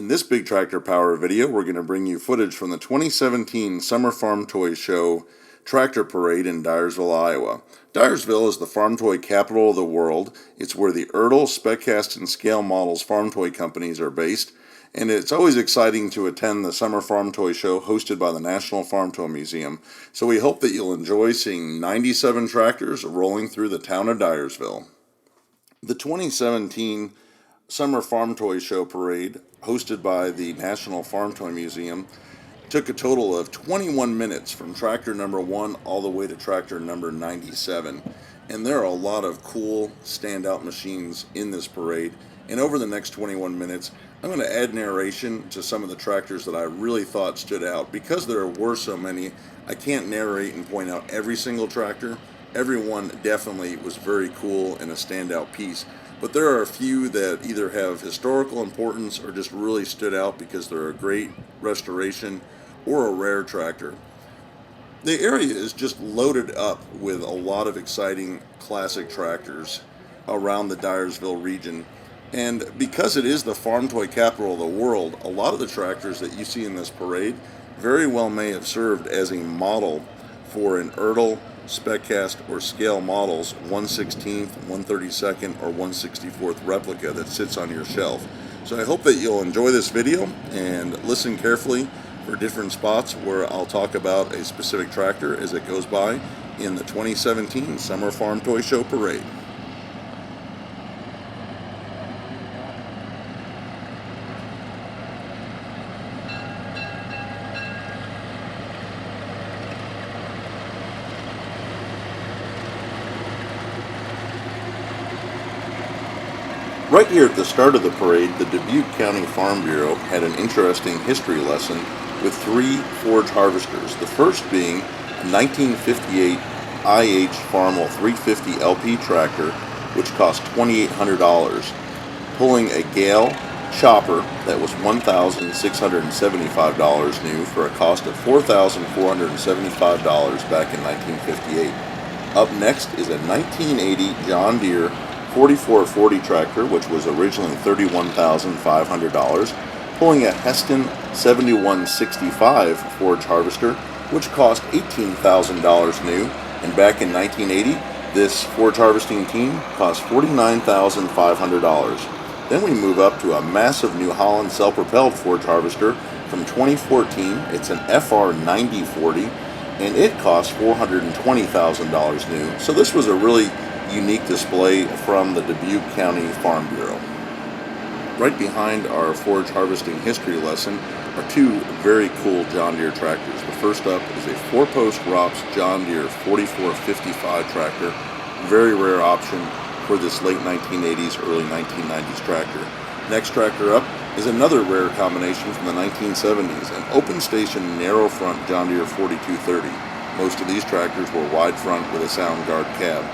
In this Big Tractor Power video, we're going to bring you footage from the 2017 Summer Farm Toy Show Tractor Parade in Dyersville, Iowa. Dyersville is the farm toy capital of the world. It's where the Ertl, Speccast, and Scale Models farm toy companies are based, and it's always exciting to attend the Summer Farm Toy Show hosted by the National Farm Toy Museum. So we hope that you'll enjoy seeing 97 tractors rolling through the town of Dyersville. The 2017 Summer Farm Toy Show Parade, hosted by the National Farm Toy Museum, took a total of 21 minutes from tractor number 1 all the way to tractor number 97. And there are a lot of cool standout machines in this parade. And over the next 21 minutes, I'm going to add narration to some of the tractors that I really thought stood out. Because there were so many, I can't narrate and point out every single tractor. Every one definitely was very cool and a standout piece. But there are a few that either have historical importance or just really stood out because they're a great restoration or a rare tractor. The area is just loaded up with a lot of exciting classic tractors around the Dyersville region. And because it is the farm toy capital of the world, a lot of the tractors that you see in this parade very well may have served as a model for an Ertl, Speccast, or Scale Models 1/16th, 1/32nd, or 1/64th replica that sits on your shelf. So I hope that you'll enjoy this video and listen carefully for different spots where I'll talk about a specific tractor as it goes by in the 2017 Summer Farm Toy Show Parade. Right here at the start of the parade, the Dubuque County Farm Bureau had an interesting history lesson with 3 forage harvesters. The first being a 1958 IH Farmall 350 LP tractor, which cost $2,800, pulling a Gale chopper that was $1,675 new for a cost of $4,475 back in 1958. Up next is a 1980 John Deere 4440 tractor, which was originally $31,500, pulling a Heston 7165 forage harvester, which cost $18,000 new, and back in 1980, this forage harvesting team cost $49,500. Then we move up to a massive New Holland self-propelled forage harvester from 2014. It's an FR 9040, and it cost $420,000 new. So this was a really unique display from the Dubuque County Farm Bureau. Right behind our forage harvesting history lesson are 2 very cool John Deere tractors. The first up is a 4-post ROPS John Deere 4455 tractor, very rare option for this late 1980s, early 1990s tractor. Next tractor up is another rare combination from the 1970s, an open station narrow front John Deere 4230. Most of these tractors were wide front with a sound guard cab.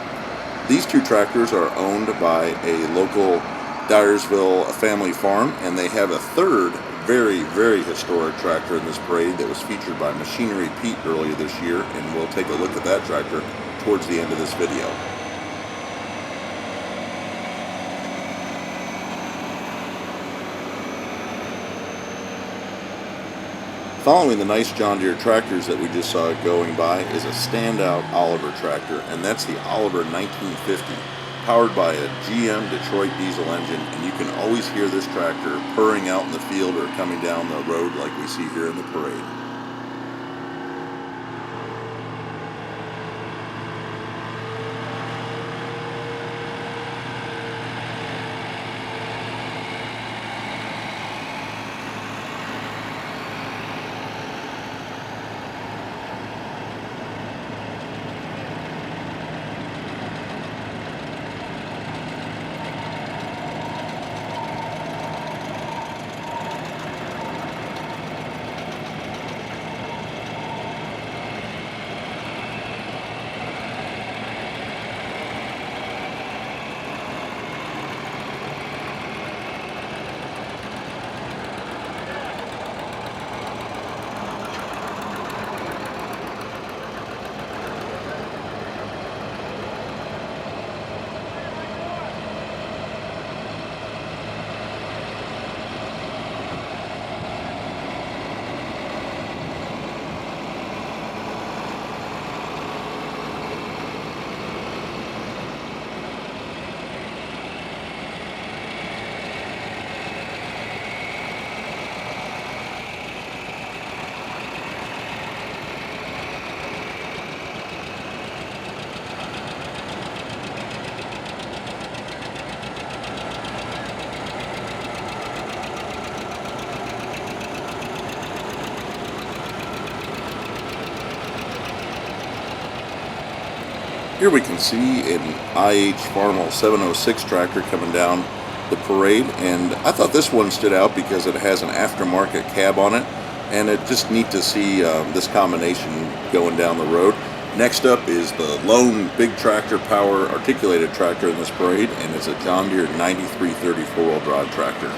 These 2 tractors are owned by a local Dyersville family farm, and they have a third very, very historic tractor in this parade that was featured by Machinery Pete earlier this year, and we'll take a look at that tractor towards the end of this video. Following the nice John Deere tractors that we just saw going by is a standout Oliver tractor, and that's the Oliver 1950, powered by a GM Detroit diesel engine, and you can always hear this tractor purring out in the field or coming down the road like we see here in the parade. Here we can see an IH Farmall 706 tractor coming down the parade, and I thought this one stood out because it has an aftermarket cab on it, and it's just neat to see this combination going down the road. Next up is the lone big tractor power articulated tractor in this parade, and it's a John Deere 9330 four-wheel drive tractor.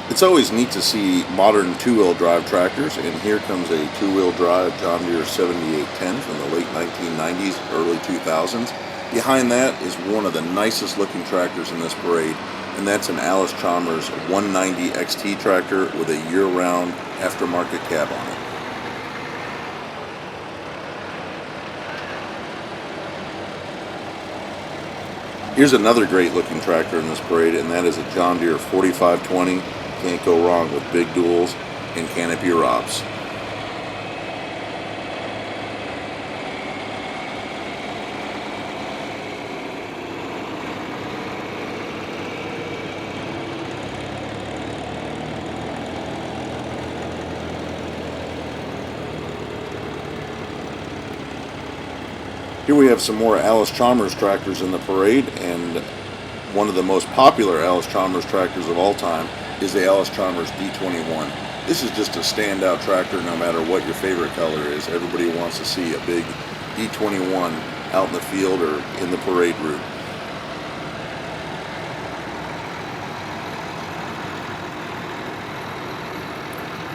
It's always neat to see modern two-wheel drive tractors, and here comes a two-wheel drive John Deere 7810 from the late 1990s, early 2000s. Behind that is one of the nicest looking tractors in this parade, and that's an Allis-Chalmers 190 XT tractor with a year-round aftermarket cab on it. Here's another great looking tractor in this parade, and that is a John Deere 4520. Can't go wrong with big duals and canopy ROPS. Here we have some more Allis-Chalmers tractors in the parade, and one of the most popular Allis-Chalmers tractors of all time is the Allis-Chalmers D21. This is just a standout tractor no matter what your favorite color is. Everybody wants to see a big D21 out in the field or in the parade route.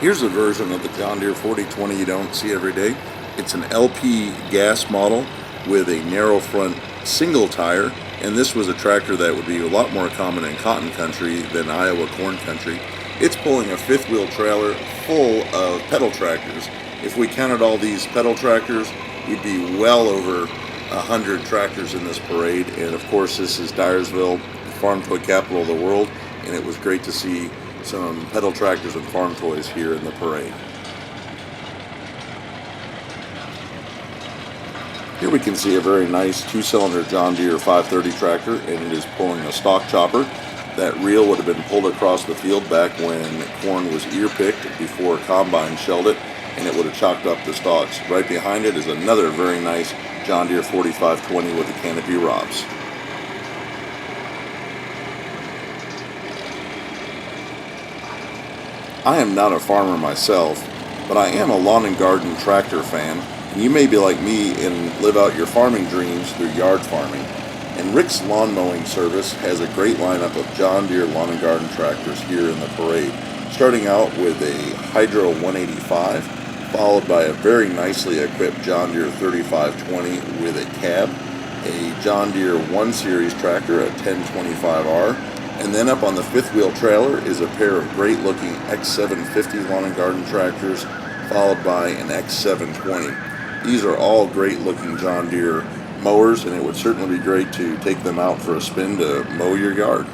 Here's a version of the John Deere 4020 you don't see every day. It's an LP gas model with a narrow front single tire, and this was a tractor that would be a lot more common in cotton country than Iowa corn country. It's pulling a fifth wheel trailer full of pedal tractors. If we counted all these pedal tractors, we'd be well over 100 tractors in this parade. And of course, this is Dyersville, the farm toy capital of the world, and it was great to see some pedal tractors and farm toys here in the parade. Here we can see a very nice two-cylinder John Deere 530 tractor, and it is pulling a stock chopper. That reel would have been pulled across the field back when corn was ear-picked before combine shelled it, and it would have chopped up the stalks. Right behind it is another very nice John Deere 4520 with the canopy ROPS. I am not a farmer myself, but I am a lawn and garden tractor fan. And you may be like me and live out your farming dreams through yard farming. And Rick's Lawn Mowing Service has a great lineup of John Deere lawn and garden tractors here in the parade. Starting out with a Hydro 185, followed by a very nicely equipped John Deere 3520 with a cab, a John Deere 1 Series tractor, a 1025R, and then up on the fifth wheel trailer is a pair of great looking X750 lawn and garden tractors, followed by an X720. These are all great looking John Deere mowers, and it would certainly be great to take them out for a spin to mow your yard.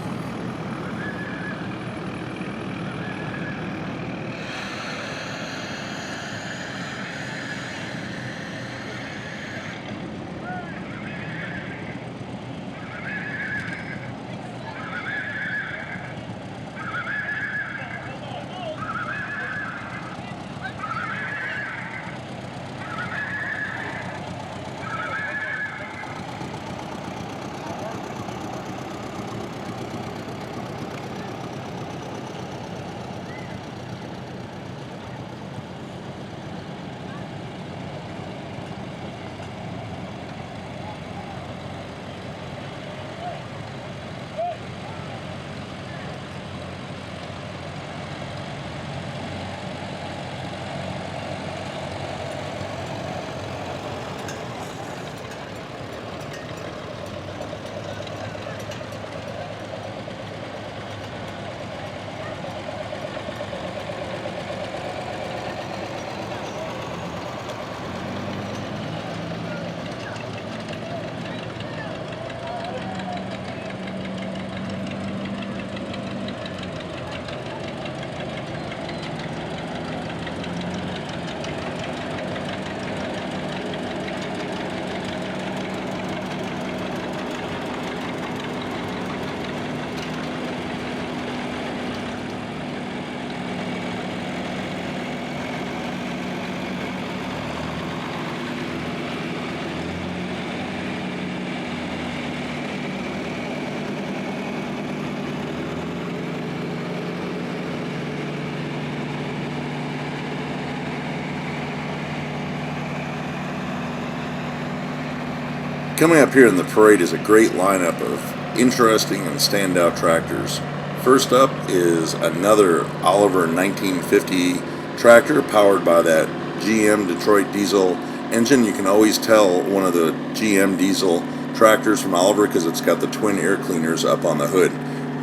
Coming up here in the parade is a great lineup of interesting and standout tractors. First up is another Oliver 1950 tractor powered by that GM Detroit diesel engine. You can always tell one of the GM diesel tractors from Oliver because it's got the twin air cleaners up on the hood.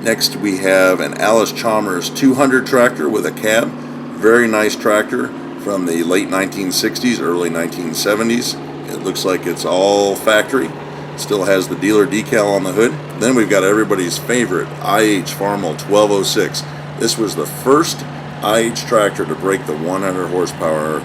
Next we have an Allis-Chalmers 200 tractor with a cab. Very nice tractor from the late 1960s, early 1970s. It looks like it's all factory. Still has the dealer decal on the hood. Then we've got everybody's favorite IH Farmall 1206. This was the first IH tractor to break the 100 horsepower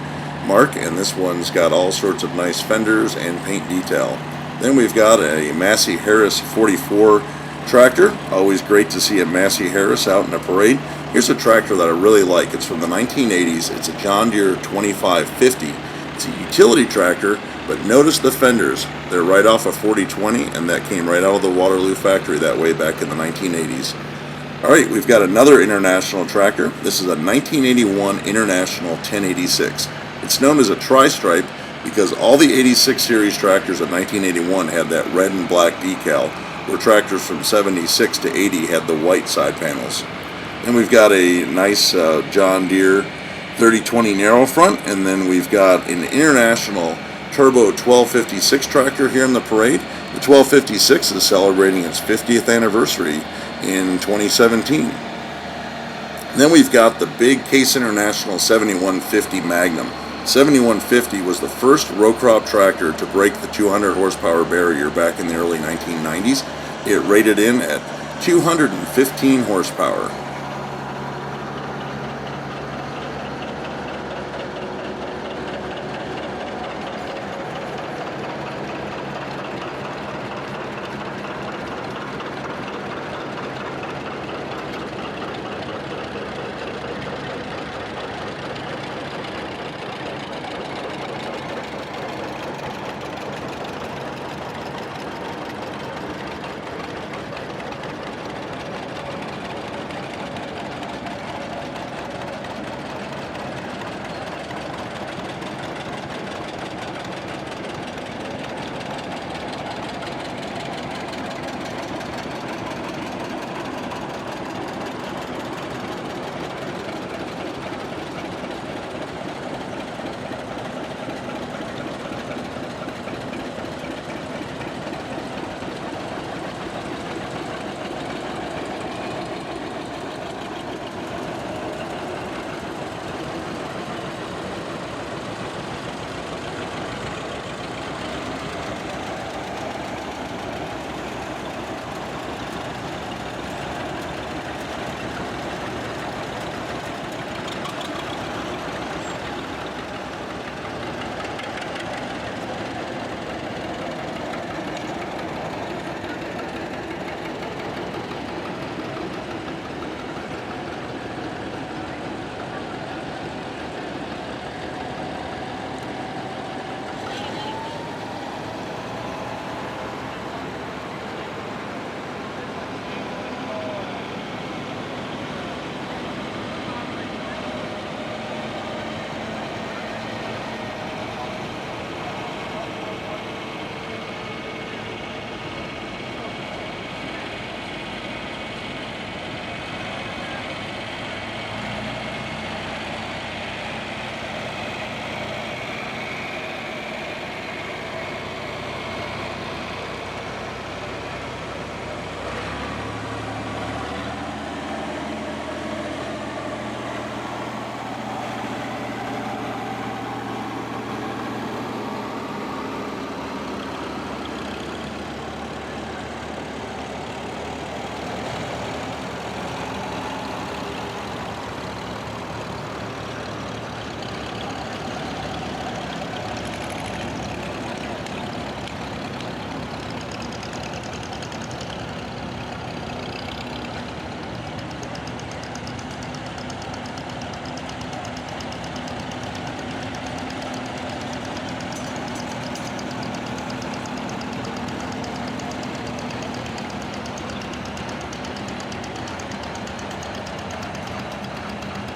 mark, and this one's got all sorts of nice fenders and paint detail. Then we've got a Massey Harris 44 tractor. Always great to see a Massey Harris out in a parade. Here's a tractor that I really like. It's from the 1980s. It's a John Deere 2550. It's a utility tractor, but notice the fenders. They're right off a 4020, and that came right out of the Waterloo factory that way back in the 1980s. All right, we've got another International tractor. This is a 1981 International 1086. It's known as a tri-stripe because all the 86 series tractors of 1981 had that red and black decal, where tractors from 76 to 80 had the white side panels. Then we've got a nice John Deere 3020 narrow front, and then we've got an International Turbo 1256 tractor here in the parade. The 1256 is celebrating its 50th anniversary in 2017. Then we've got the big Case International 7150 Magnum. 7150 was the first row crop tractor to break the 200 horsepower barrier back in the early 1990s. It rated in at 215 horsepower.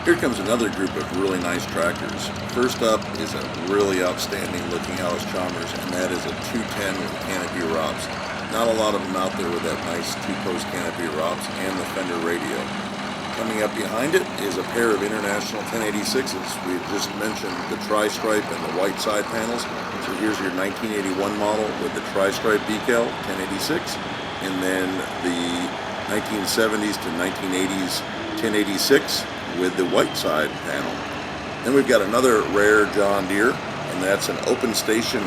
Here comes another group of really nice tractors. First up is a really outstanding looking Allis-Chalmers, and that is a 210 with canopy ROPS. Not a lot of them out there with that nice two-post canopy ROPS and the fender radio. Coming up behind it is a pair of International 1086s. We had just mentioned the tri-stripe and the white side panels. So here's your 1981 model with the tri-stripe decal, 1086, and then the 1970s to 1980s 1086 with the white side panel. Then we've got another rare John Deere, and that's an open station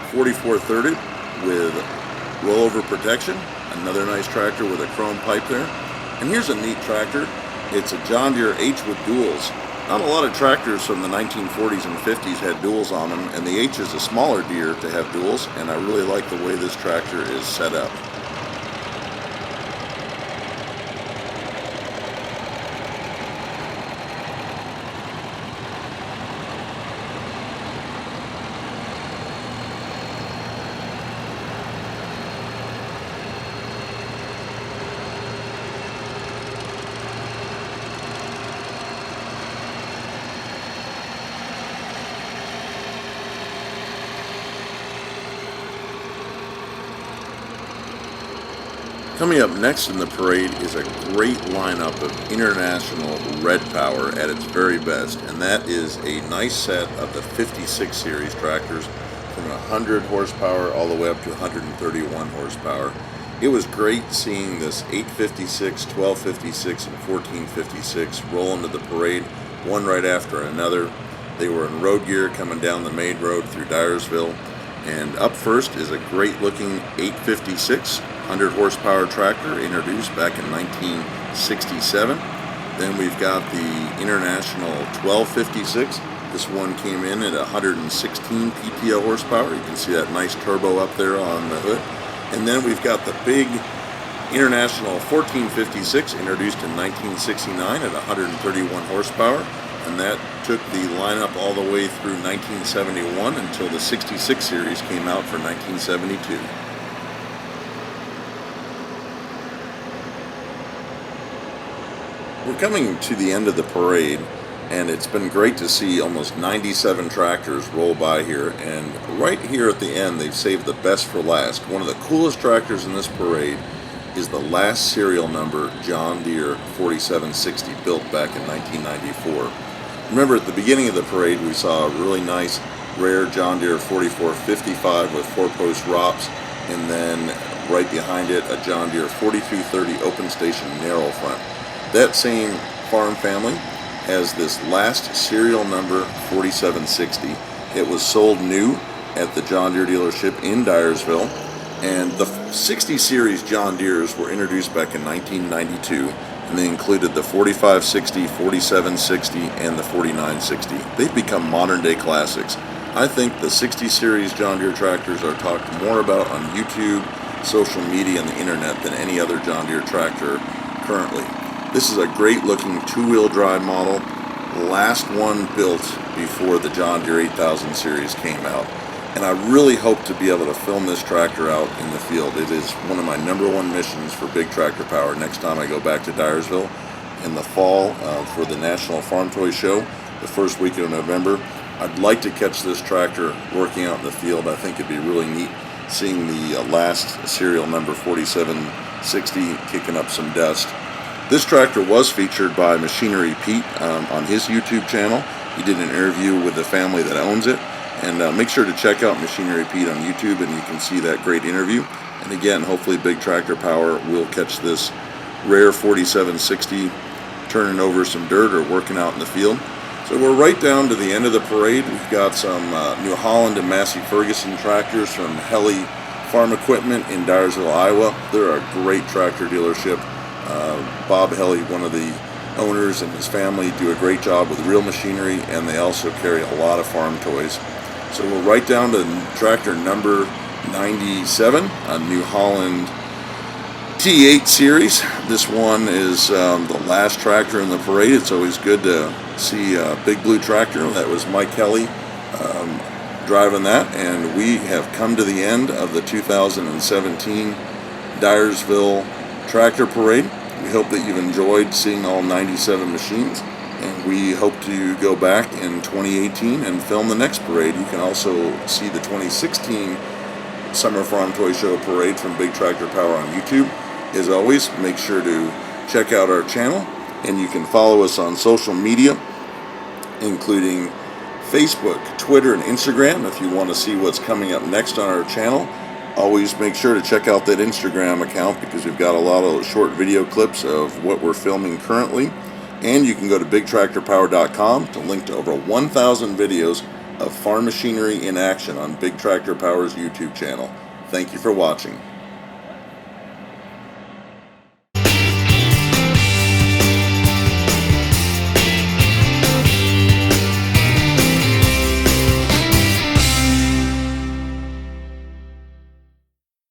4430 with rollover protection. Another nice tractor with a chrome pipe there. And here's a neat tractor. It's a John Deere H with duals. Not a lot of tractors from the 1940s and 50s had duals on them, and the H is a smaller Deere to have duals, and I really like the way this tractor is set up. Coming up next in the parade is a great lineup of International Red Power at its very best, and that is a nice set of the 56 series tractors from 100 horsepower all the way up to 131 horsepower. It was great seeing this 856, 1256, and 1456 roll into the parade, one right after another. They were in road gear coming down the main road through Dyersville, and up first is a great looking 856 100 horsepower tractor introduced back in 1967. Then we've got the International 1256. This one came in at 116 PTO horsepower. You can see that nice turbo up there on the hood. And then we've got the big International 1456 introduced in 1969 at 131 horsepower. And that took the lineup all the way through 1971 until the 66 series came out for 1972. We're coming to the end of the parade, and it's been great to see almost 97 tractors roll by here, and right here at the end they've saved the best for last. One of the coolest tractors in this parade is the last serial number John Deere 4760 built back in 1994. Remember, at the beginning of the parade we saw a really nice rare John Deere 4455 with 4-post ROPS, and then right behind it a John Deere 4230 open station narrow front. That same farm family has this last serial number 4760. It was sold new at the John Deere dealership in Dyersville, and the 60 series John Deeres were introduced back in 1992, and they included the 4560, 4760, and the 4960. They've become modern day classics. I think the 60 series John Deere tractors are talked more about on YouTube, social media, and the internet than any other John Deere tractor currently. This is a great looking two-wheel drive model, last one built before the John Deere 8000 series came out. And I really hope to be able to film this tractor out in the field. It is one of my #1 missions for Big Tractor Power next time I go back to Dyersville in the fall for the National Farm Toy Show, the first week of November. I'd like to catch this tractor working out in the field. I think it'd be really neat seeing the last serial number 4760 kicking up some dust. This tractor was featured by Machinery Pete on his YouTube channel. He did an interview with the family that owns it, and make sure to check out Machinery Pete on YouTube and you can see that great interview. And again, hopefully Big Tractor Power will catch this rare 4760 turning over some dirt or working out in the field. So we're right down to the end of the parade. We've got some New Holland and Massey Ferguson tractors from Helly Farm Equipment in Dyersville, Iowa. They're a great tractor dealership. Bob Helly, one of the owners, and his family do a great job with real machinery, and they also carry a lot of farm toys. So we're right down to tractor number 97, a New Holland T8 series. This one is the last tractor in the parade. It's always good to see a big blue tractor. That was Mike Helly driving that, and we have come to the end of the 2017 Dyersville Tractor Parade. We hope that you've enjoyed seeing all 97 machines, and we hope to go back in 2018 and film the next parade. You can also see the 2016 Summer Farm Toy Show parade from Big Tractor Power on YouTube. As always, make sure to check out our channel, and you can follow us on social media, including Facebook, Twitter, and Instagram. If you want to see what's coming up next on our channel, always make sure to check out that Instagram account, because we've got a lot of short video clips of what we're filming currently. And you can go to bigtractorpower.com to link to over 1,000 videos of farm machinery in action on Big Tractor Power's YouTube channel. Thank you for watching.